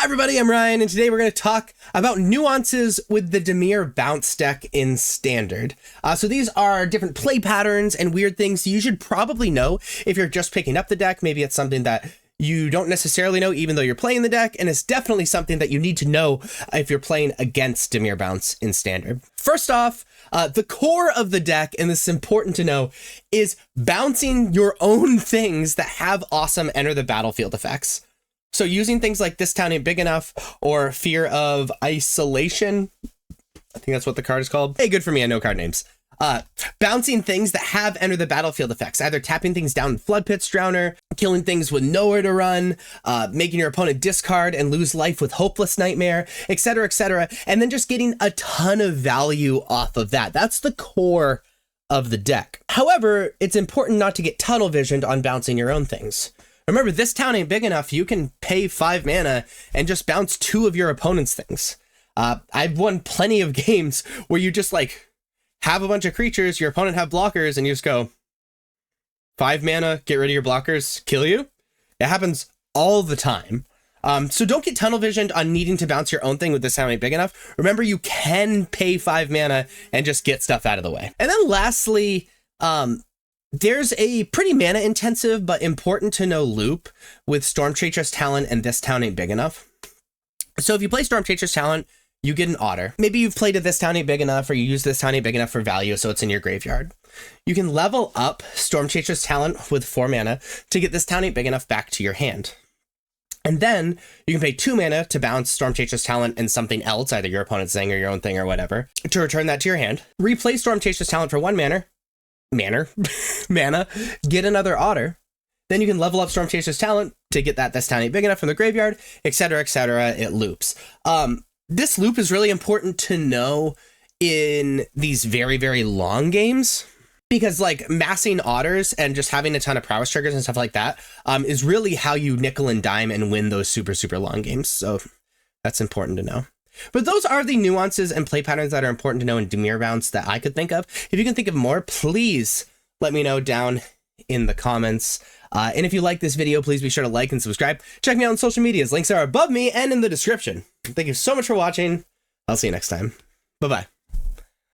everybody, I'm Ryan, and today we're going to talk about nuances with the Dimir Bounce deck in Standard. So these are different play patterns and weird things you should probably know if you're just picking up the deck. Maybe it's something that you don't necessarily know even though you're playing the deck, and it's definitely something that you need to know if you're playing against Dimir Bounce in Standard. First off, the core of the deck, and this is important to know, is bouncing your own things that have awesome enter the battlefield effects. So using things like This Town Ain't Big Enough or Fear of Isolation, I think that's what the card is called. Hey, good for me, I know card names. Bouncing things that have enter the battlefield effects, either tapping things down in Flood Pit's Drowner, killing things with nowhere to run, making your opponent discard and lose life with Hopeless Nightmare, etc., and then just getting a ton of value off of that. That's the core of the deck. However, it's important not to get tunnel visioned on bouncing your own things. Remember, This Town Ain't Big Enough, you can pay 5 mana and just bounce 2 of your opponent's things. I've won plenty of games where you just like have a bunch of creatures, your opponent have blockers, and you just go 5 mana, get rid of your blockers, kill you. It happens all the time. So don't get tunnel visioned on needing to bounce your own thing with This Town Ain't Big Enough. Remember, you can pay 5 mana and just get stuff out of the way. And then lastly, there's a pretty mana intensive but important to know loop with Storm Chaser's Talent and This Town Ain't Big Enough. So if you play Storm Chaser's Talent, you get an otter. Maybe you've played a This Town Ain't Big Enough, or you use This Town Ain't Big Enough for value, so it's in your graveyard. You can level up Storm Chaser's Talent with 4 mana to get This Town Ain't Big Enough back to your hand. And then you can pay 2 mana to bounce Storm Chaser's Talent and something else, either your opponent's thing or your own thing or whatever, to return that to your hand. Replay Storm Chaser's Talent for 1 mana, get another otter. Then you can level up Storm Chaser's Talent to get that This Town Ain't Big Enough from the graveyard, etc., it loops. This loop is really important to know in these very, very long games, because like massing otters and just having a ton of prowess triggers and stuff like that is really how you nickel and dime and win those super, super long games. So that's important to know. But those are the nuances and play patterns that are important to know in Dimir Bounce that I could think of. If you can think of more, please let me know down in the comments. And if you like this video, please be sure to like and subscribe. Check me out on social medias. Links are above me and in the description. Thank you so much for watching. I'll see you next time. Bye-bye.